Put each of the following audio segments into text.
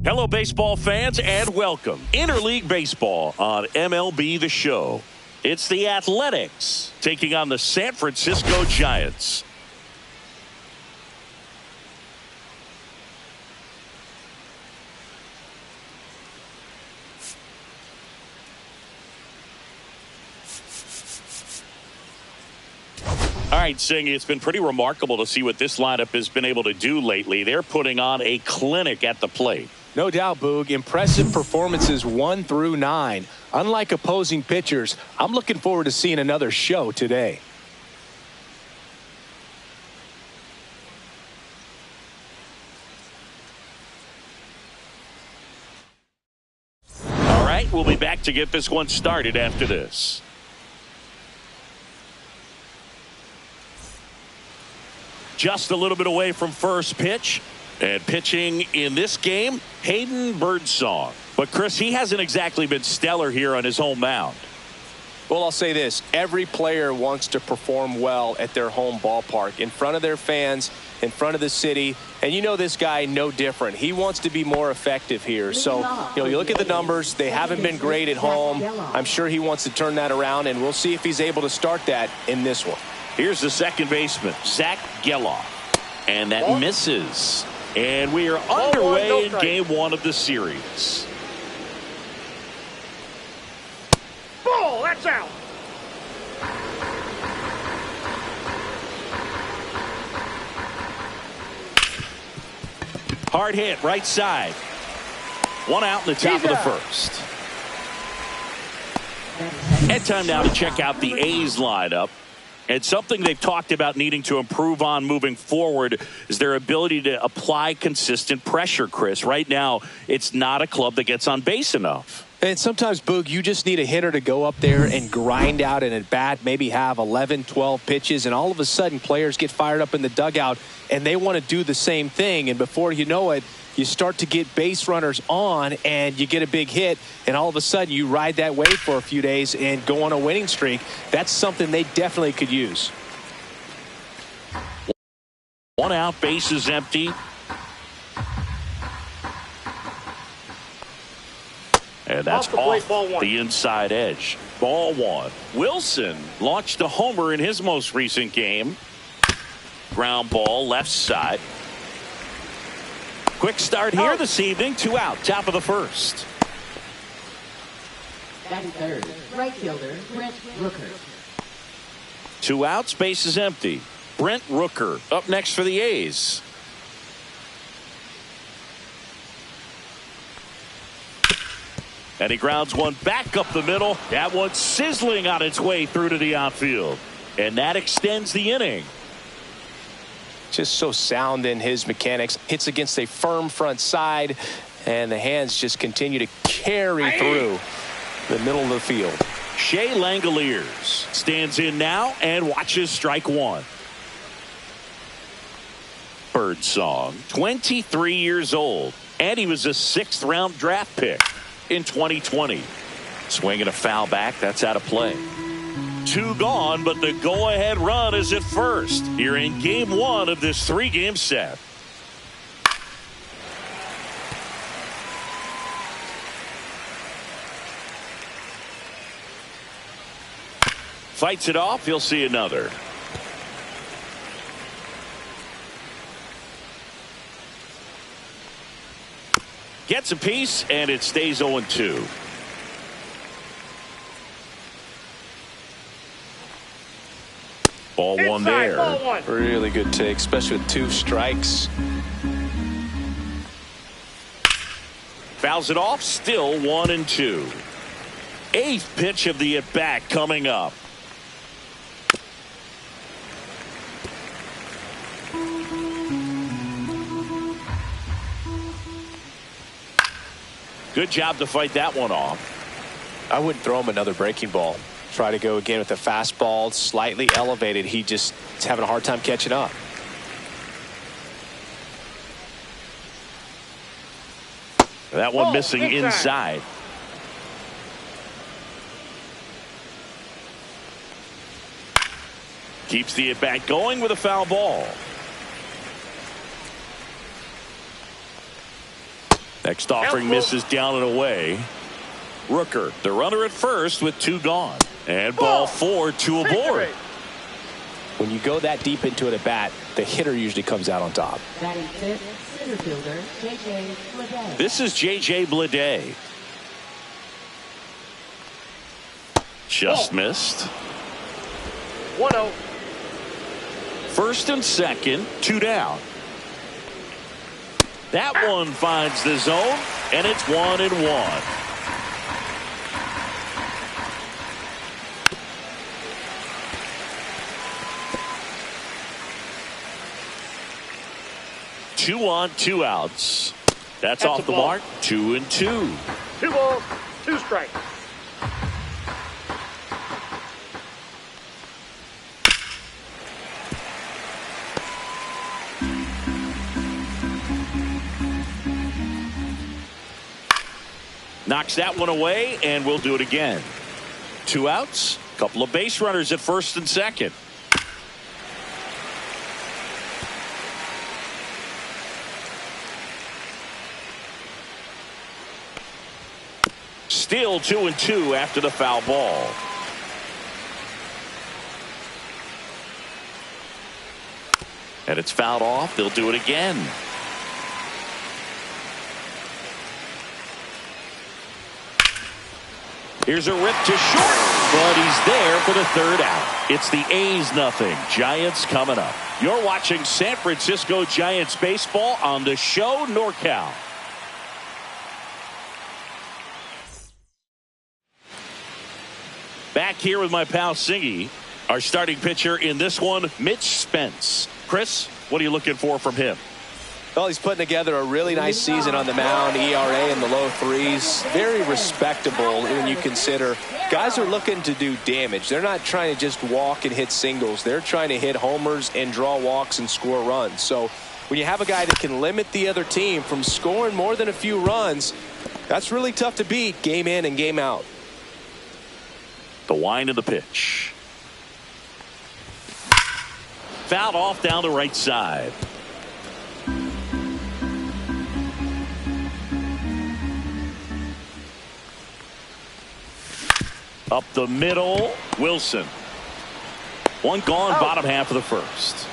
Hello, baseball fans, and welcome. Interleague Baseball on MLB The Show. It's the Athletics taking on the San Francisco Giants. All right, Singh, it's been pretty remarkable to see what this lineup has been able to do lately. They're putting on a clinic at the plate. No doubt, Boog. Impressive performances 1 through 9. Unlike opposing pitchers, I'm looking forward to seeing another show today. All right, we'll be back to get this one started after this. Just a little bit away from first pitch. And pitching in this game, Hayden Birdsong. But, Chris, he hasn't exactly been stellar here on his home mound. Well, I'll say this. Every player wants to perform well at their home ballpark, in front of their fans, in front of the city. And you know this guy no different. He wants to be more effective here. So, you look at the numbers. They haven't been great at home. I'm sure he wants to turn that around, and we'll see if he's able to start that in this one. Here's the second baseman, Zach Geloff. And that misses. And we are underway in game one of the series. Ball, that's out. Hard hit, right side. One out in the top of the first. And time now to check out the A's lineup. And something they've talked about needing to improve on moving forward is their ability to apply consistent pressure, Chris. Right now, it's not a club that gets on base enough. And sometimes, Boog, you just need a hitter to go up there and grind out an at-bat, maybe have 11, 12 pitches, and all of a sudden players get fired up in the dugout, and they want to do the same thing. And before you know it, you start to get base runners on, and you get a big hit, and all of a sudden you ride that wave for a few days and go on a winning streak. That's something they definitely could use. One out, base is empty. And that's off the inside edge. Ball one. Wilson launched a homer in his most recent game. Ground ball, left side. Quick start here this evening. 2 out, top of the first. Batting third, right fielder, Brent Rooker. 2 outs, base is empty. Brent Rooker up next for the A's. And he grounds one back up the middle. That one sizzling on its way through to the outfield. And that extends the inning. Just so sound in his mechanics. Hits against a firm front side, and the hands just continue to carry through the middle of the field. Shea Langoliers stands in now and watches strike one. Birdsong, 23 years old, and he was a 6th round draft pick in 2020. Swinging a foul back, that's out of play. 2 gone, but the go-ahead run is at first here in game 1 of this 3-game set. Fights it off, he'll see another. Gets a piece, and it stays 0-2. Ball one there. Ball one. Really good take, especially with 2 strikes. Fouls it off, still 1-2. 8th pitch of the at-bat coming up. Good job to fight that one off. I wouldn't throw him another breaking ball. Try to go again with the fastball, slightly elevated. He just is having a hard time catching up. That one missing inside. Keeps the at-bat going with a foul ball. Next offering misses down and away. Rooker, the runner at first with 2 gone. And ball 4, 2 aboard. When you go that deep into it at bat, the hitter usually comes out on top. Batting fifth, center fielder, J.J. Bleday. This is J.J. Bleday. Just missed. 1-0. First and second, 2 down. That one finds the zone, and it's 1-1. Two on, 2 outs. That's off the mark. 2-2. 2 balls, 2 strikes. Knocks that one away, and we'll do it again. 2 outs, couple of base runners at first and second. Still 2-2 after the foul ball. And it's fouled off. They'll do it again. Here's a rip to short, but he's there for the 3rd out. It's the A's 0. Giants coming up. You're watching San Francisco Giants baseball on the show NorCal. Back here with my pal Singy, our starting pitcher in this one, Mitch Spence. Chris, what are you looking for from him? Well, he's putting together a really nice season on the mound. ERA in the low 3s. Very respectable when you consider guys are looking to do damage. They're not trying to just walk and hit singles. They're trying to hit homers and draw walks and score runs. So when you have a guy that can limit the other team from scoring more than a few runs, that's really tough to beat game in and game out. The wind of the pitch. Fouled off down the right side. Up the middle, Wilson. One gone, bottom half of the first.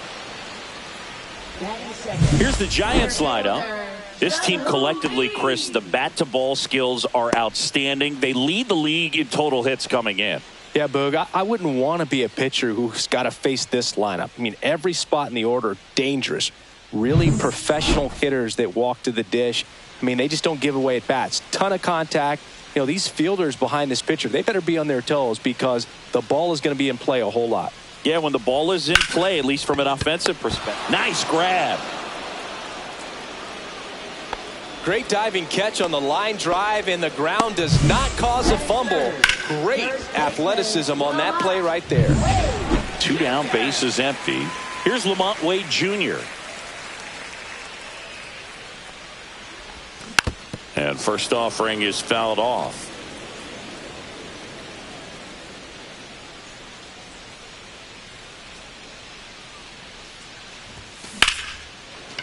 Here's the Giants lineup. This team collectively, Chris, the bat-to-ball skills are outstanding. They lead the league in total hits coming in. Yeah, Boog, I wouldn't want to be a pitcher who's got to face this lineup. I mean, every spot in the order, dangerous. Really professional hitters that walk to the dish. I mean, they just don't give away at bats. Ton of contact. You know, these fielders behind this pitcher, they better be on their toes because the ball is going to be in play a whole lot. Yeah, when the ball is in play, at least from an offensive perspective. Nice grab. Great diving catch on the line drive, and the ground does not cause a fumble. Great athleticism on that play right there. 2 down, bases empty. Here's Lamont Wade Jr. And first offering is fouled off.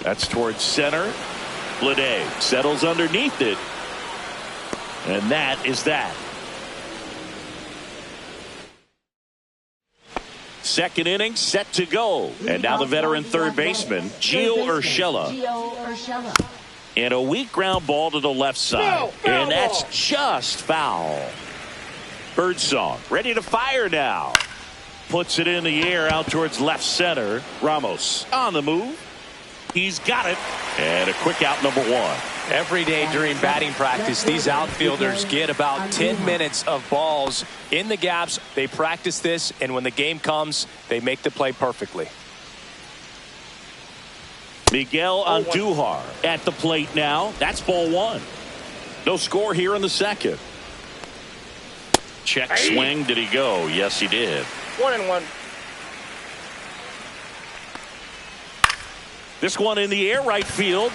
That's towards center. Bleday settles underneath it. And that is that. Second inning set to go. And now the veteran third baseman, Gio Urshela. And a weak ground ball to the left side. And that's just foul. Birdsong ready to fire now. Puts it in the air out towards left center. Ramos on the move. He's got it. And a quick out, number 1. Every day during batting practice, these outfielders get about 10 minutes of balls in the gaps. They practice this, and when the game comes, they make the play perfectly. Miguel Andujar at the plate now. That's ball 1. No score here in the second. Check swing. Did he go? Yes, he did. 1-1. This one in the air, right field.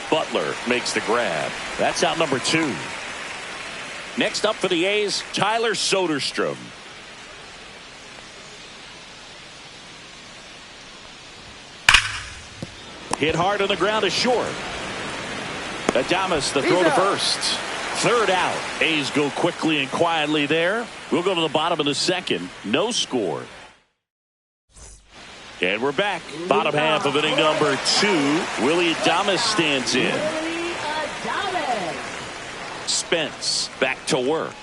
Butler makes the grab. That's out number 2. Next up for the A's, Tyler Soderstrom. Hit hard on the ground to short. Adames the throw to first. Third out. A's go quickly and quietly there. We'll go to the bottom of the second. No score. And we're back. Bottom half of inning number 2. Willie Adames stands in. Spence back to work.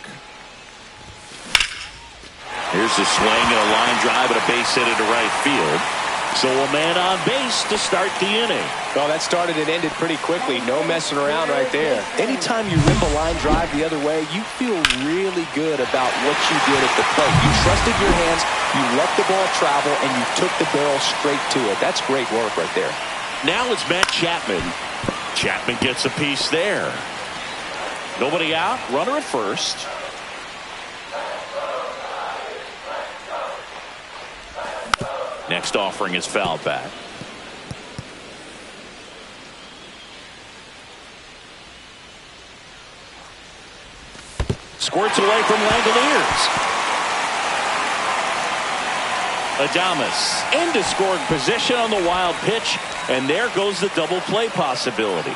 Here's a swing and a line drive and a base hit into right field. So a man on base to start the inning. Well, that started and ended pretty quickly. No messing around right there. Anytime you rip a line drive the other way, you feel really good about what you did at the plate. You trusted your hands, you let the ball travel, and you took the barrel straight to it. That's great work right there. Now it's Matt Chapman. Chapman gets a piece there. Nobody out. Runner at first. Next offering is fouled back. Squirts away from Langoliers. Adames into scoring position on the wild pitch, and there goes the double play possibility.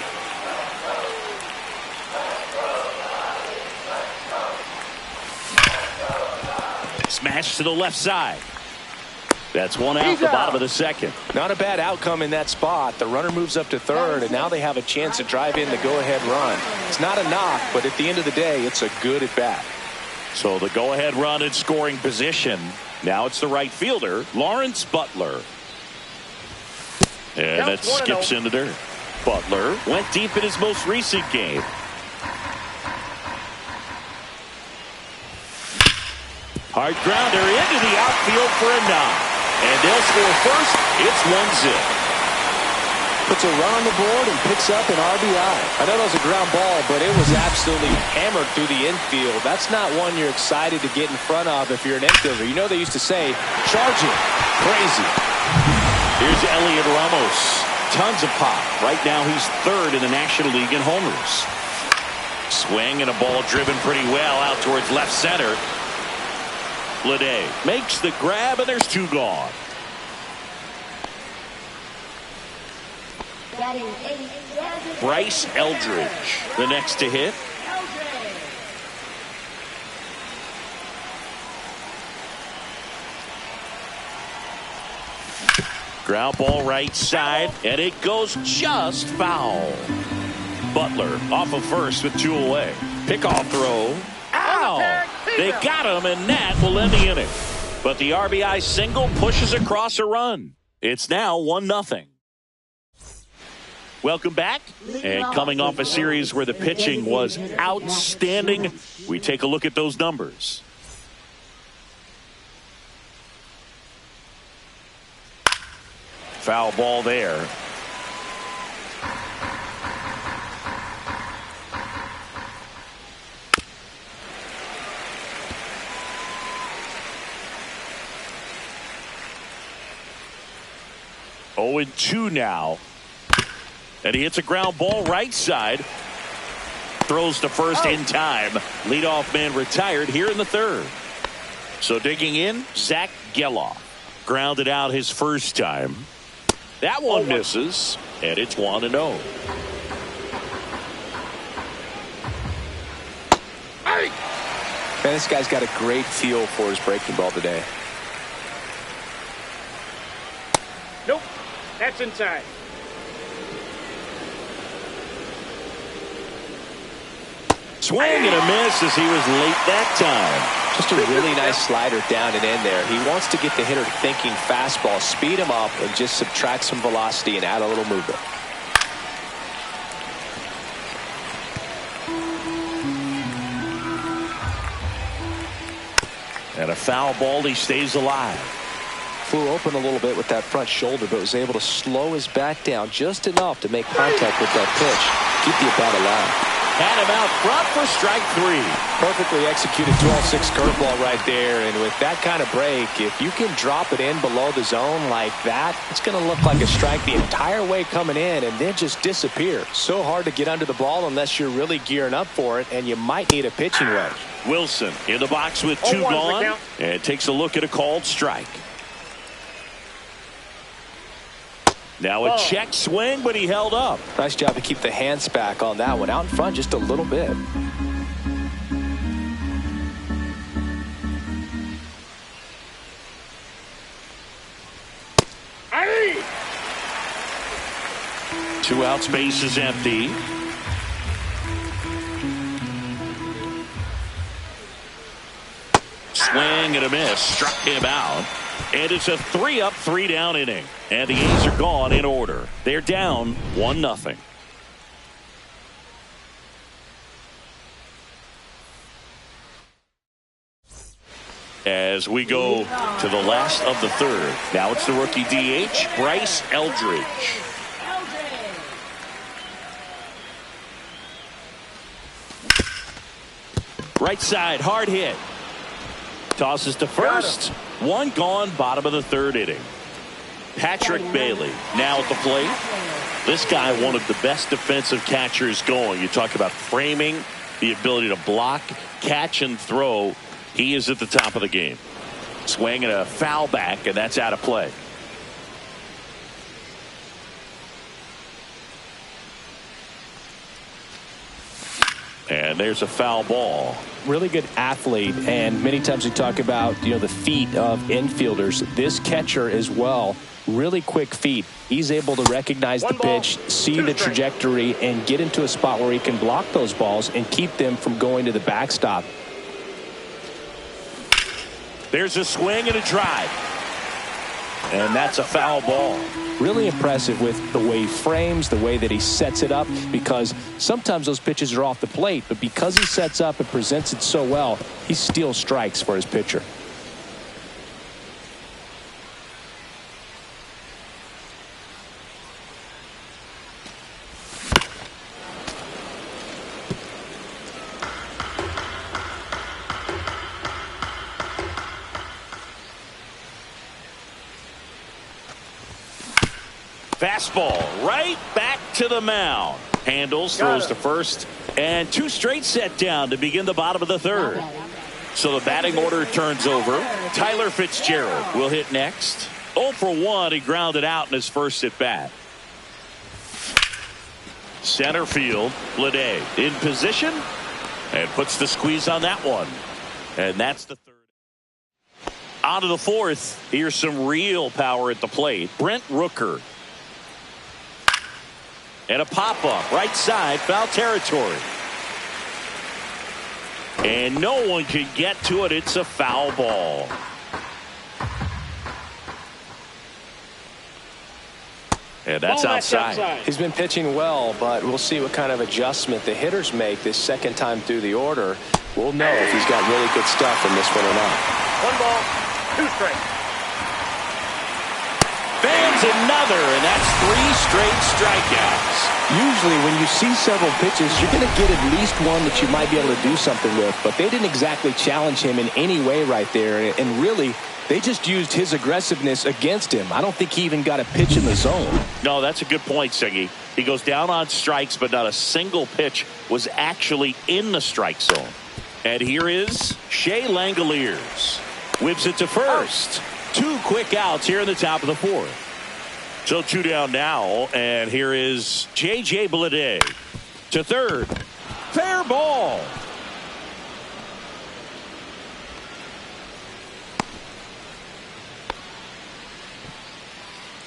Smash to the left side. That's one out at the bottom of the second. Not a bad outcome in that spot. The runner moves up to third, and now they have a chance to drive in the go-ahead run. It's not a knock, but at the end of the day, it's a good at-bat. So the go-ahead run in scoring position. Now it's the right fielder, Lawrence Butler. And that skips into dirt. Butler went deep in his most recent game. Hard grounder into the outfield for a knock. And they'll score first. It's 1-0. Puts a run on the board and picks up an RBI. I know that was a ground ball, but it was absolutely hammered through the infield. That's not one you're excited to get in front of if you're an infielder. You know they used to say, charge it. Crazy. Here's Elliot Ramos. Tons of pop. Right now he's third in the National League in homers. Swing and a ball driven pretty well out towards left center. Lede makes the grab, and there's 2 gone. Bryce Eldridge, the next to hit. Ground ball right side, and it goes just foul. Butler off of first with 2 away. Pickoff throw. Ow! They got him, and that will end the inning. But the RBI single pushes across a run. It's now 1-0. Welcome back. And coming off a series where the pitching was outstanding, we take a look at those numbers. Foul ball there. Oh, 0-2 now. And he hits a ground ball right side. Throws to first in time. Leadoff man retired here in the third. So digging in, Zach Geloff. Grounded out his first time. That one misses, and it's 1-0. Man, this guy's got a great feel for his breaking ball today. Nope. That's inside. Swing and a miss as he was late that time. Just a really nice slider down and in there. He wants to get the hitter thinking fastball, speed him up, and just subtract some velocity and add a little movement. And a foul ball, he stays alive. Flew open a little bit with that front shoulder, but was able to slow his bat down just enough to make contact with that pitch. Keep the bat alive. Had him out front for strike 3. Perfectly executed 12-6 curveball right there. And with that kind of break, if you can drop it in below the zone like that, it's going to look like a strike the entire way coming in and then just disappear. So hard to get under the ball unless you're really gearing up for it, and you might need a pitching wedge. Wilson in the box with 2 gone and takes a look at a called strike. Now a check swing, but he held up. Nice job to keep the hands back on that one. Out in front just a little bit. Two outs, base is empty. Swing and a miss. Struck him out. And it's a 3-up, 3-down inning. And the A's are gone in order. They're down 1-0. As we go to the last of the third. Now it's the rookie DH, Bryce Eldridge. Right side, hard hit. Tosses to first. One gone, bottom of the third inning. Patrick Bailey now at the plate. This guy, one of the best defensive catchers going. You talk about framing, the ability to block, catch, and throw. He is at the top of the game. Swing and a foul back, and that's out of play. And there's a foul ball. Really good athlete, and many times we talk about, the feet of infielders. This catcher as well, really quick feet. He's able to recognize the pitch, see the trajectory, and get into a spot where he can block those balls and keep them from going to the backstop. There's a swing and a drive. And that's a foul ball. Really impressive with the way he frames, the way that he sets it up, because sometimes those pitches are off the plate, but because he sets up and presents it so well, he steals strikes for his pitcher. Fastball right back to the mound. Handles, throws to first, and two straight set down to begin the bottom of the third. So the batting order turns over. Tyler Fitzgerald will hit next. 0 for 1. He grounded out in his first at bat. Center field, Blade in position and puts the squeeze on that one. And that's the third. On to the fourth. Here's some real power at the plate. Brent Rooker. And a pop-up, right side, foul territory. And no one can get to it. It's a foul ball. And that's outside. He's been pitching well, but we'll see what kind of adjustment the hitters make this second time through the order. We'll know if he's got really good stuff in this one or not. 1 ball, 2 strikes. Fans another, and that's 3 straight strikeouts. Usually when you see several pitches, you're going to get at least one that you might be able to do something with, but they didn't exactly challenge him in any way right there, and really they just used his aggressiveness against him. I don't think he even got a pitch in the zone. No, that's a good point, Siggy. He goes down on strikes, but not a single pitch was actually in the strike zone. And here is Shea Langoliers. Whips it to first. 2 quick outs here in the top of the fourth. So 2 down now, and here is J.J. Blade to third. Fair ball.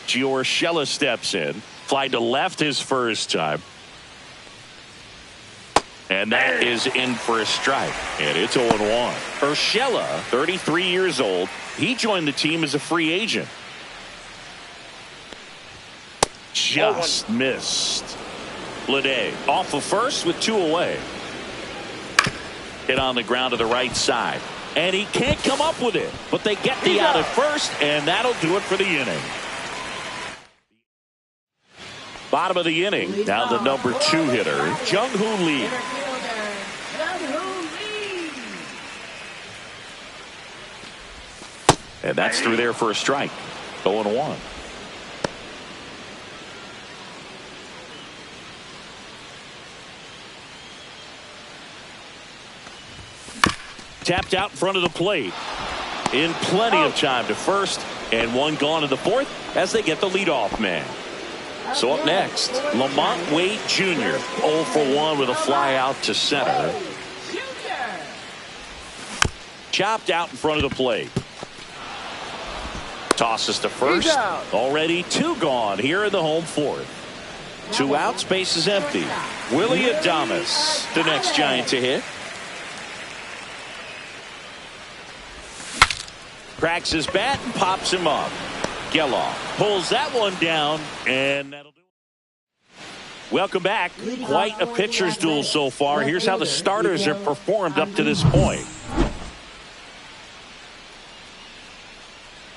Giorgella steps in. Fly to left his first time. And that is in for a strike. And it's 0-1. Urshela, 33 years old. He joined the team as a free agent. Just missed. Blade off of first with 2 away. Hit on the ground to the right side. And he can't come up with it. But they get the out at first, and that'll do it for the inning. Bottom of the inning. Now the number 2 hitter, Jung-Hoo Lee. And that's through there for a strike. 0-1. Tapped out in front of the plate. In plenty of time to first, and 1 gone in the fourth as they get the leadoff man. So up next, Lamont Wade Jr. 0 for 1 with a fly out to center. Chopped out in front of the plate. Tosses to first. Already 2 gone here in the home fourth. 2 outs, base is empty. Willie Adames, the next Giant to hit. Cracks his bat and pops him up. Geloff pulls that one down, and that'll do it. Welcome back. Quite a pitcher's duel so far. Here's how the starters have performed up to this point.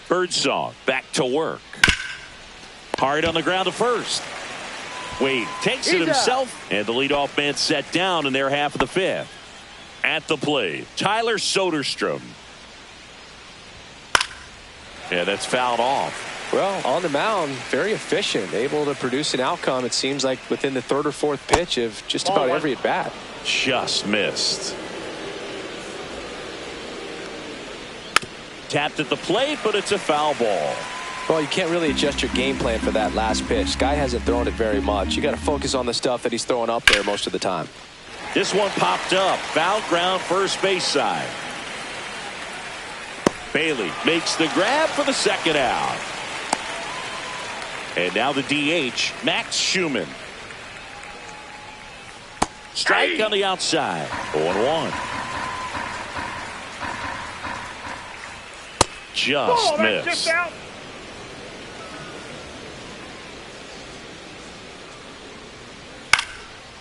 Birdsong back to work. Hard on the ground to first. Wade takes it himself, and the leadoff man set down in their half of the fifth. At the plate, Tyler Soderstrom. Yeah, that's fouled off. Well, on the mound, very efficient, able to produce an outcome, it seems like, within the 3rd or 4th pitch of just about every at bat. Just missed. Tapped at the plate, but it's a foul ball. Well, you can't really adjust your game plan for that last pitch. Guy hasn't thrown it very much. You got to focus on the stuff that he's throwing up there most of the time. This one popped up. Foul ground, first base side. Bailey makes the grab for the second out. And now the DH, Max Schumann. Strike on the outside. 0-1. Just missed.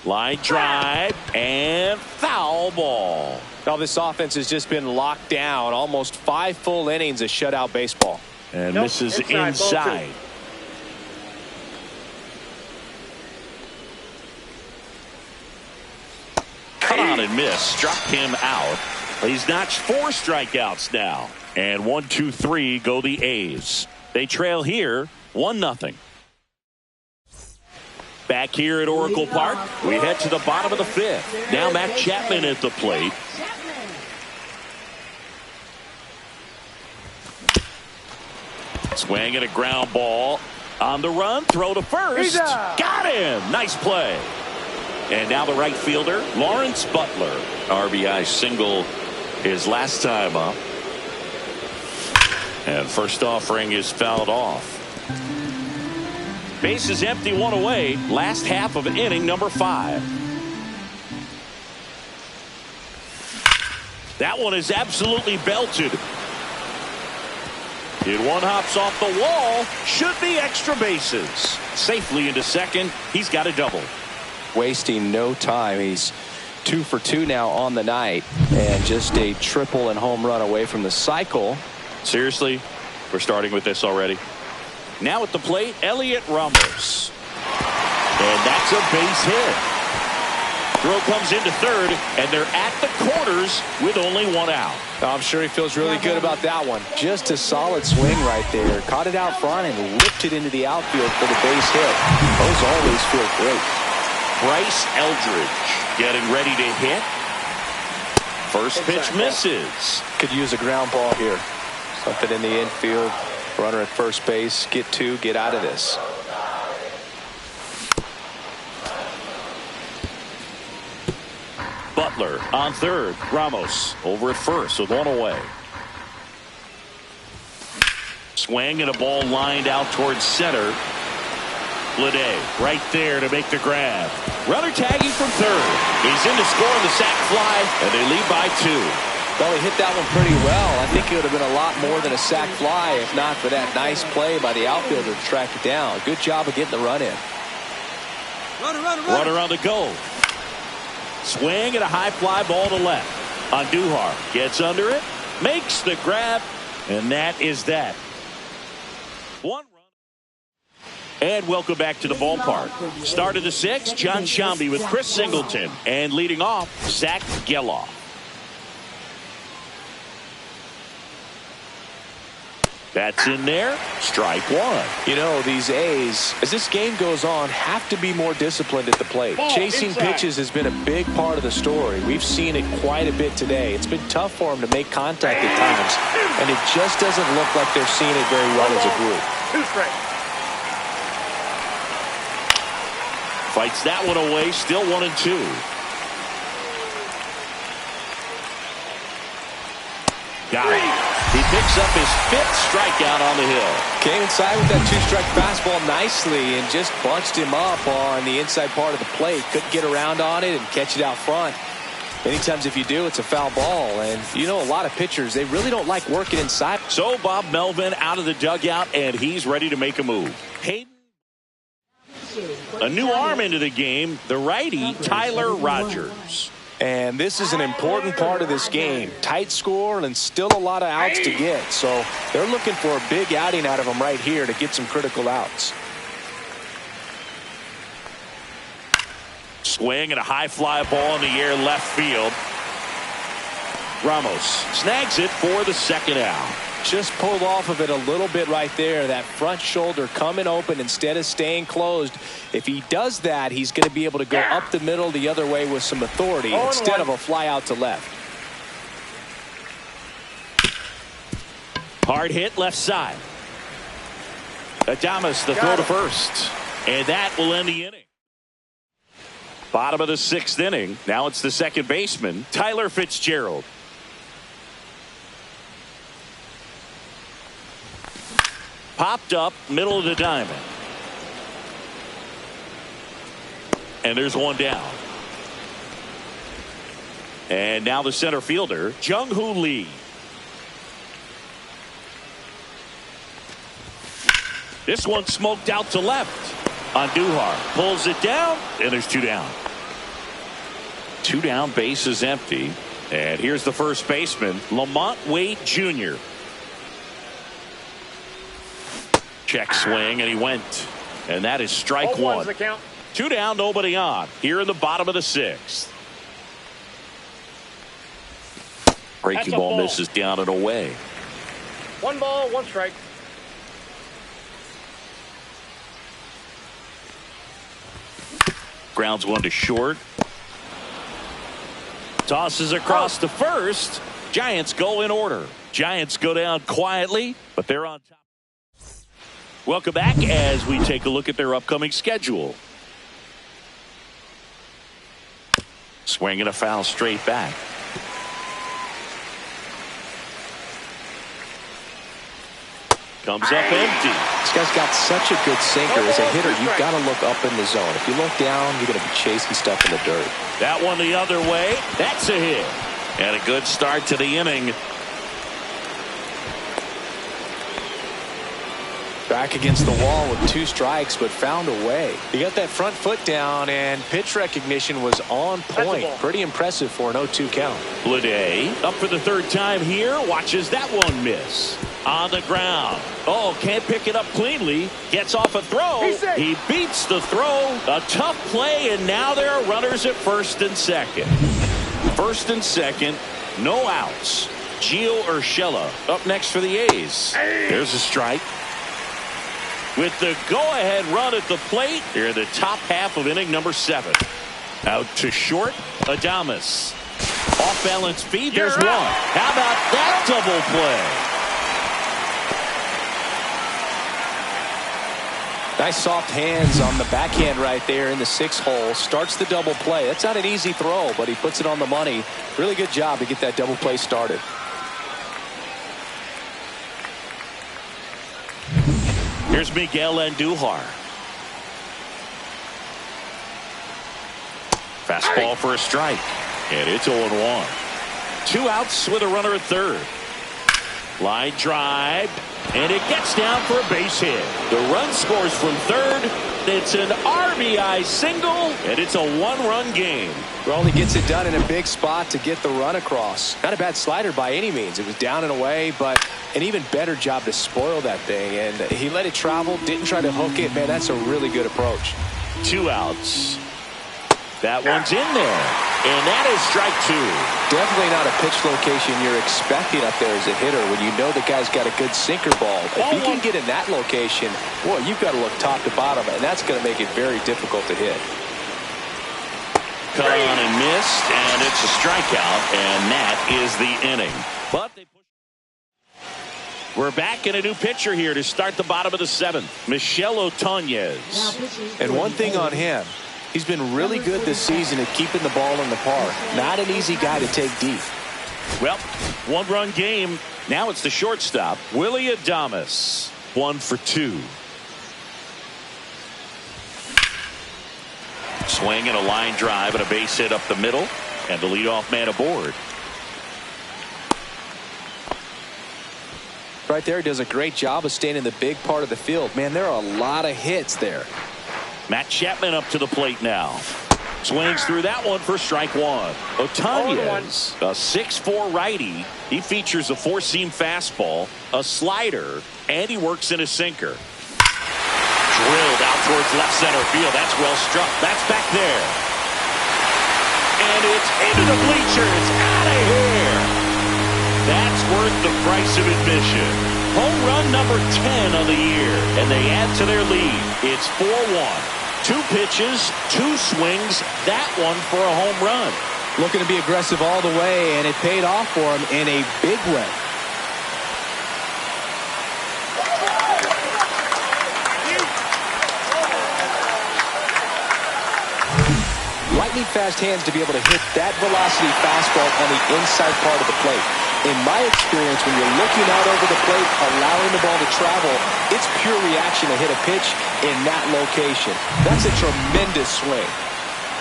Line drive and foul ball. Now this offense has just been locked down. Almost 5 full innings of shutout baseball. And this is inside. Cut on and miss. Struck him out. He's notched 4 strikeouts now. And 1, 2, 3 go the A's. They trail here 1-0. Back here at Oracle Park, we head to the bottom of the 5th. Now Matt Chapman at the plate. Swing and a ground ball. On the run, throw to first. Got him. Nice play. And now the right fielder, Lawrence Butler. RBI single his last time up. And first offering is fouled off. Base is empty, 1 away. Last half of inning number 5. That one is absolutely belted. Hit one, hops off the wall. Should be extra bases. Safely into second. He's got a double. Wasting no time. He's 2 for 2 now on the night. And just a triple and home run away from the cycle. Seriously? We're starting with this already? Now at the plate, Elliot Ramos. And that's a base hit. Throw comes into third, and they're at the corners with only 1 out. I'm sure he feels really good about that one. Just a solid swing right there. Caught it out front and whipped it into the outfield for the base hit. Those always feel great. Bryce Eldridge getting ready to hit. First pitch misses. Could use a ground ball here. Something in the infield. Runner at first base. Get 2. Get out of this. Butler on third. Ramos over at first with 1 away. Swing and a ball lined out towards center. Lede right there to make the grab. Runner tagging from third. He's in to score on the sac fly, and they lead by 2. Well, he hit that one pretty well. I think it would have been a lot more than a sac fly if not for that nice play by the outfielder to track it down. Good job of getting the run in. Runner on the go. Swing and a high fly ball to left. Andujar gets under it, makes the grab, and that is that. 1 run. And welcome back to the ballpark. Start of the 6th, John Shambi with Chris Singleton. And leading off, Zach Geloff. That's in there. Strike 1. You know, these A's, as this game goes on, have to be more disciplined at the plate. Chasing pitches has been a big part of the story. We've seen it quite a bit today. It's been tough for them to make contact at times, and it just doesn't look like they're seeing it very well as a group. 2 strikes. Fights that one away, still 1-2. Got it. He picks up his 5th strikeout on the hill. Came inside with that 2-strike fastball nicely and just bunched him up on the inside part of the plate. Couldn't get around on it and catch it out front. Many times if you do, it's a foul ball. And you know, a lot of pitchers, they really don't like working inside. So Bob Melvin out of the dugout, and he's ready to make a move. Hayden, a new arm into the game, the righty Tyler Rogers. And this is an important part of this game. Tight score and still a lot of outs to get. So they're looking for a big outing out of him right here to get some critical outs. Swing and a high fly ball in the air left field. Ramos snags it for the 2nd out. Just pulled off of it a little bit right there. That front shoulder coming open instead of staying closed. If he does that, he's going to be able to go up the middle the other way with some authority instead of a fly out to left. Hard hit left side. Adames the throw to first. And that will end the inning. Bottom of the 6th inning. Now it's the second baseman, Tyler Fitzgerald. Popped up, middle of the diamond. And there's one down. And now the center fielder, Jung-Hoo Lee. This one smoked out to left on Duhar. Pulls it down, and there's 2 down. 2 down, base is empty. And here's the first baseman, Lamont Wade Jr. Check swing, and he went. And that is strike 1. 2 down, nobody on. Here in the bottom of the 6th. Breaking ball misses down and away. 1 ball, 1 strike. Grounds one to short. Tosses across to first. Giants go in order. Giants go down quietly, but they're on top. Welcome back as we take a look at their upcoming schedule. Swing and a foul straight back. Comes up empty. This guy's got such a good sinker. As a hitter, you've got to look up in the zone. If you look down, you're going to be chasing stuff in the dirt. That one the other way. That's a hit. And a good start to the inning. Back against the wall with 2 strikes, but found a way. He got that front foot down, and pitch recognition was on point. Pretty impressive for an 0-2 count. Bleday up for the 3rd time here. Watches that one miss. On the ground. Oh, can't pick it up cleanly. Gets off a throw. He beats the throw. A tough play, and now there are runners at 1st and 2nd. 1st and 2nd, no outs. Gio Urshela up next for the A's. There's a strike. With the go-ahead run at the plate, here in the top half of inning number 7. Out to short, Adames. Off-balance feed, there's one. How about that double play? Nice soft hands on the backhand right there in the 6th hole. Starts the double play. That's not an easy throw, but he puts it on the money. Really good job to get that double play started. Here's Miguel Andujar. Fastball for a strike. And it's 0-1. 2 outs with a runner at 3rd. Line drive. And it gets down for a base hit. The run scores from 3rd. It's an RBI single. And it's a 1-run game. Well, he gets it done in a big spot to get the run across. Not a bad slider by any means. It was down and away, but an even better job to spoil that thing. And he let it travel, didn't try to hook it. Man, that's a really good approach. 2 outs. That one's in there. And that is strike 2. Definitely not a pitch location you're expecting up there as a hitter when you know the guy's got a good sinker ball. If you can get in that location, boy, you've got to look top to bottom, and that's going to make it very difficult to hit. Cut on and missed, and it's a strikeout, and that is the inning. But they push. We're back in a new pitcher here to start the bottom of the 7th. Michel Otonez. And one thing on him, He's been really good this season at keeping the ball in the park. Not an easy guy to take deep. Well, one-run game. Now it's the shortstop, Willie Adames. 1 for 2. Swing and a line drive and a base hit up the middle. And the leadoff man aboard. Right there, he does a great job of staying in the big part of the field. Man, there are a lot of hits there. Matt Chapman up to the plate now. Swings through that one for strike 1. Otanez, a 6'4" righty. He features a 4-seam fastball, a slider, and he works in a sinker. Drilled out towards left center field. That's well struck. That's back there. And it's into the bleachers. Out of here. That's worth the price of admission. Home run number 10 of the year. And they add to their lead. It's 4-1. 2 pitches, 2 swings. That one for a home run. Looking to be aggressive all the way, and it paid off for him in a big way. Lightning fast hands to be able to hit that velocity fastball on the inside part of the plate. In my experience, when you're looking out over the plate, allowing the ball to travel, it's pure reaction to hit a pitch in that location. That's a tremendous swing.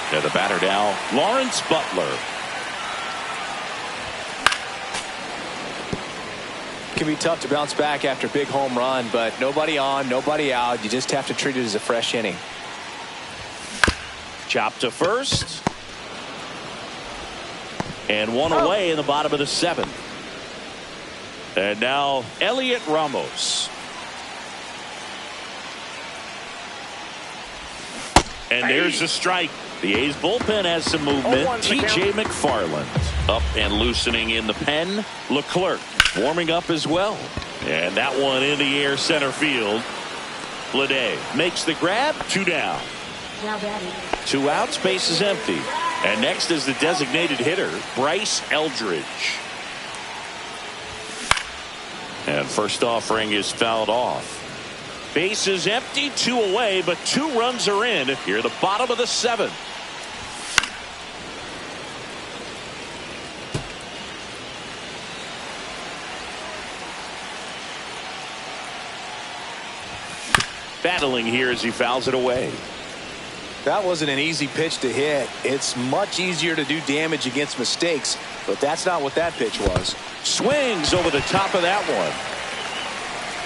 Yeah, the batter now, Lawrence Butler. It can be tough to bounce back after a big home run, but nobody on, nobody out. You just have to treat it as a fresh inning. Chop to first. And one away in the bottom of the 7th. And now Elliot Ramos. And there's a strike. The A's bullpen has some movement. T.J. McFarland up and loosening in the pen. Leclerc warming up as well. And that one in the air center field. Bleday makes the grab. 2 down. 2 outs, base is empty. And next is the designated hitter, Bryce Eldridge. And first offering is fouled off. Base is empty, 2 away, but 2 runs are in here at the bottom of the 7th. Battling here as he fouls it away. That wasn't an easy pitch to hit. It's much easier to do damage against mistakes, but that's not what that pitch was. Swings over the top of that one.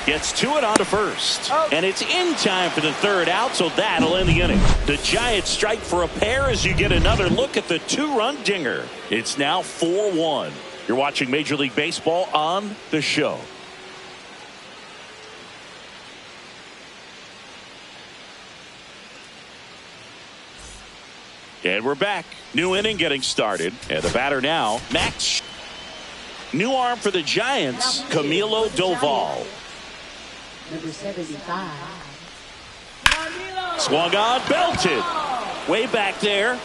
Gets to it on to first. And it's in time for the 3rd out, so that'll end the inning. The Giants strike for a pair as you get another look at the 2-run dinger. It's now 4-1. You're watching Major League Baseball on The Show. And we're back. New inning getting started. And the batter now, Max. New arm for the Giants, Camilo Doval. Number 75. Swung on, belted. Way back there.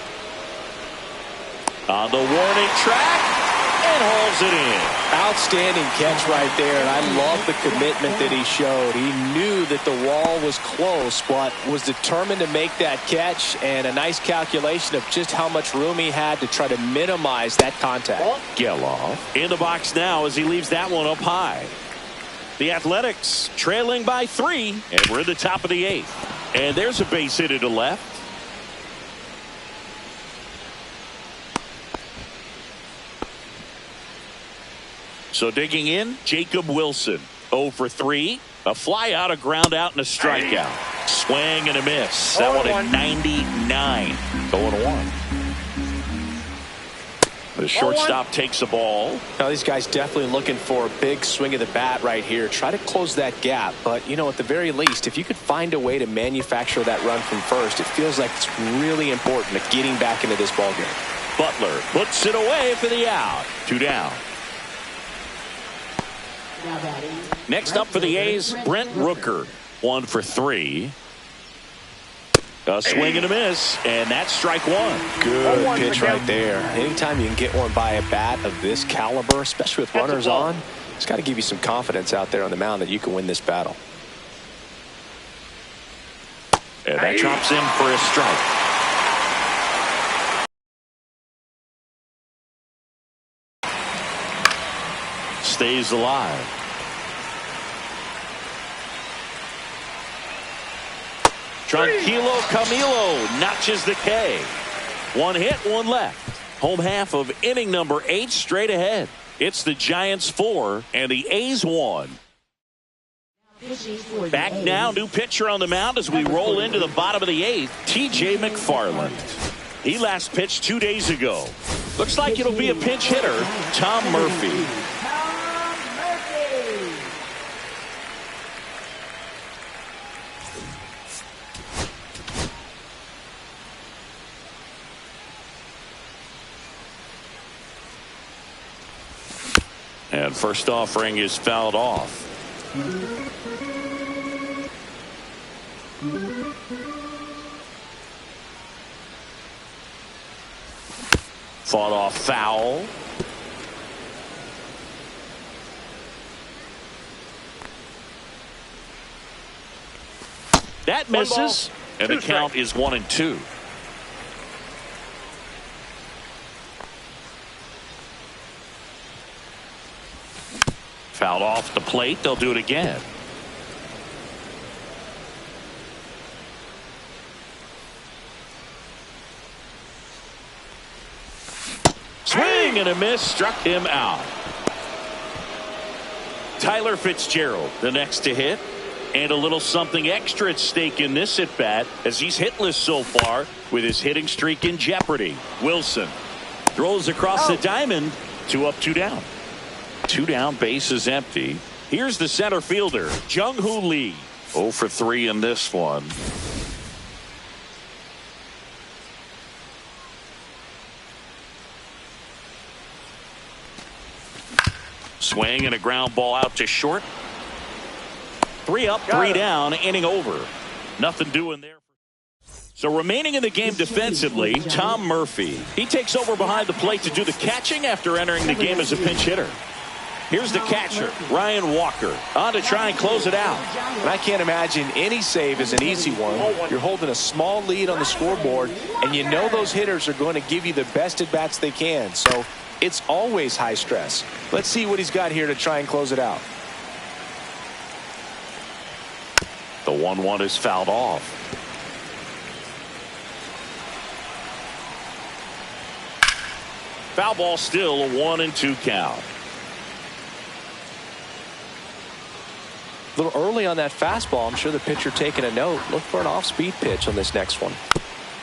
On the warning track. And hauls it in. Outstanding catch right there, and I love the commitment that he showed. He knew that the wall was close, but was determined to make that catch, and a nice calculation of just how much room he had to try to minimize that contact. Geloff in the box now as he leaves that one up high. The Athletics trailing by 3, and we're at the top of the 8th. And there's a base hit to left. So digging in, Jacob Wilson. 0 for 3. A fly out, a ground out, and a strikeout. Swing and a miss. That one at 99. 0-1. The shortstop takes the ball. Now these guys definitely looking for a big swing of the bat right here. Try to close that gap. But, you know, at the very least, if you could find a way to manufacture that run from first, it feels like it's really important to getting back into this ballgame. Butler puts it away for the out. 2 down. Next up for the A's, Brent Rooker. 1 for 3. A swing and a miss, and that's strike 1. Good pitch right there. Anytime you can get one by a bat of this caliber, especially with runners on, it's got to give you some confidence out there on the mound that you can win this battle. And that drops in for a strike. stays alive. Tranquilo Camilo notches the K. One hit, one left. Home half of inning number 8 straight ahead. It's the Giants 4 and the A's 1. Back now, new pitcher on the mound as we roll into the bottom of the 8th, T.J. McFarland. He last pitched 2 days ago. Looks like it'll be a pinch hitter, Tom Murphy. And first offering is fouled off. Fought off foul. That misses. And the count is 1-2. Fouled off the plate. They'll do it again. Swing and a miss, struck him out. Tyler Fitzgerald, the next to hit. And a little something extra at stake in this at bat as he's hitless so far with his hitting streak in jeopardy. Wilson throws across the diamond. 2 up, 2 down. 2 down, base is empty. Here's the center fielder, Jung-Hoo Lee. 0 for 3 in this one. Swing and a ground ball out to short. 3 up, 3 down, inning over. Nothing doing there. So remaining in the game defensively, Tom Murphy. He takes over behind the plate to do the catching after entering the game as a pinch hitter. Here's the catcher, Ryan Walker, on to try and close it out. And I can't imagine any save is an easy one. You're holding a small lead on the scoreboard, and you know those hitters are going to give you the best at-bats they can. So it's always high stress. Let's see what he's got here to try and close it out. The 1-1 is fouled off. Foul ball, still a 1-2 count. A little early on that fastball. I'm sure the pitcher taking a note. Look for an off-speed pitch on this next one.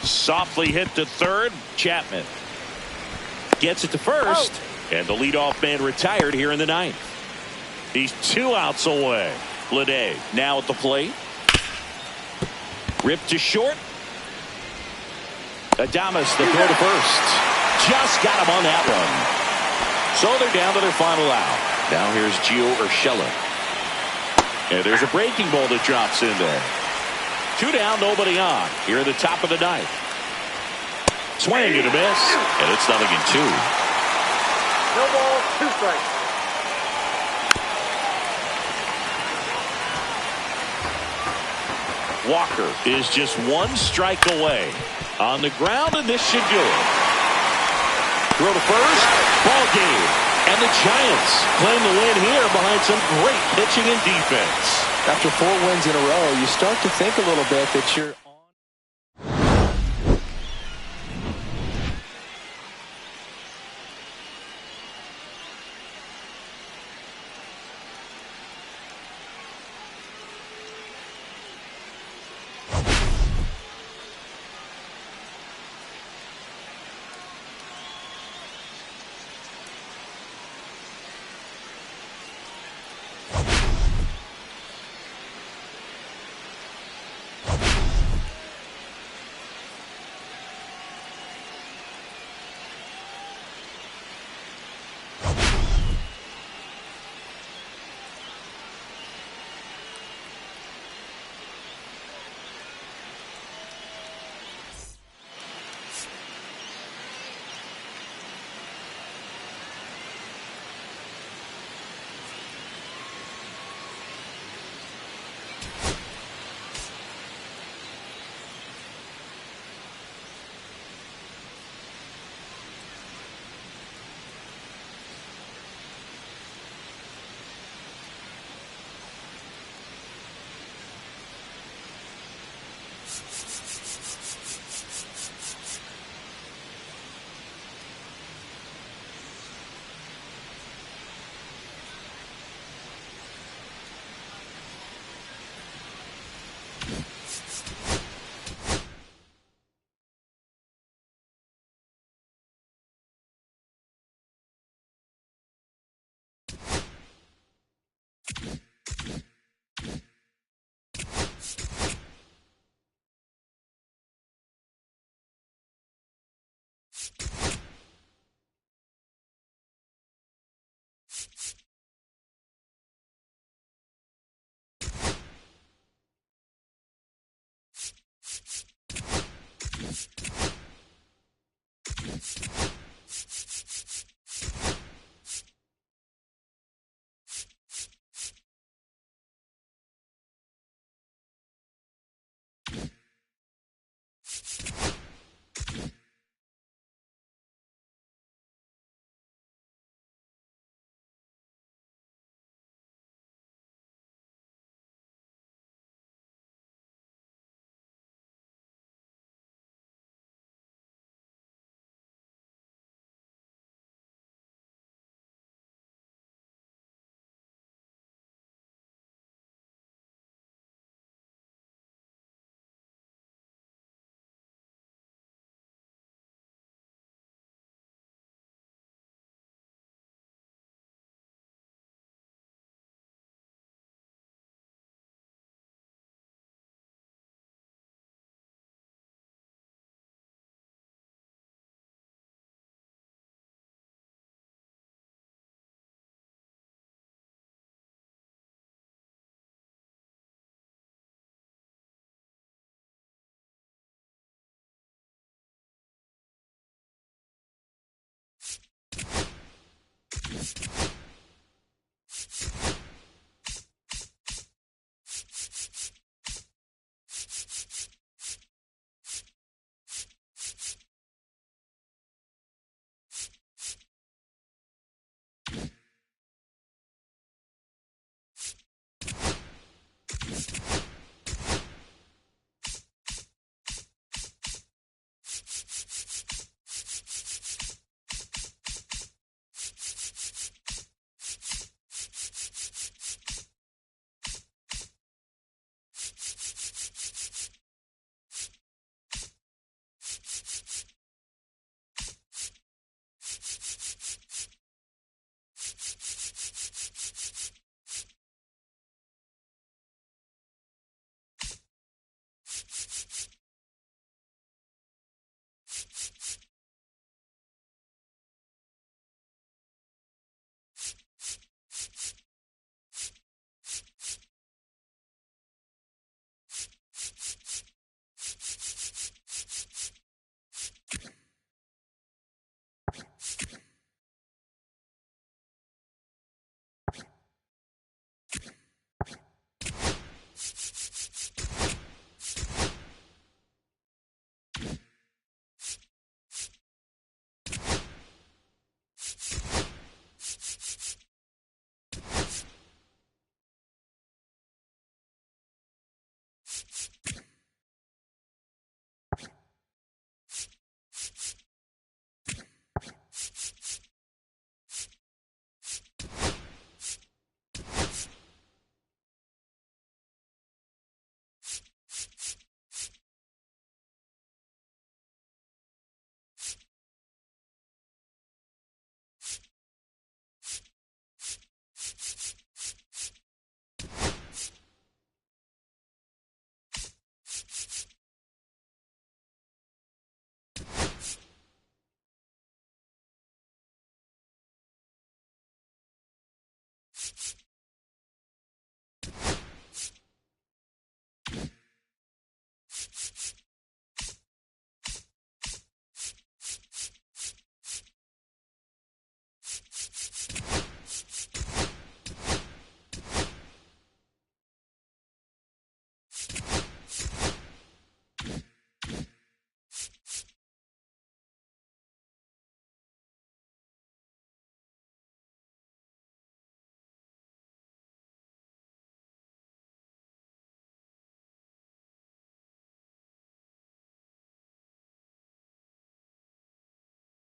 Softly hit to third. Chapman gets it to first. And the leadoff man retired here in the 9th. He's 2 outs away. Lede now at the plate. Ripped to short. Adames the throw to first. Just got him on that one. So they're down to their final out. Now here's Gio Urshela. And there's a breaking ball that drops in there. 2 down, nobody on. Here at the top of the 9th. Swing and a miss. And it's 0-2. No ball, 2 strikes. Walker is just 1 strike away. On the ground, and this should do it. Throw to first. Ball game. And the Giants claim the win here behind some great pitching and defense. After 4 wins in a row, you start to think a little bit that you're You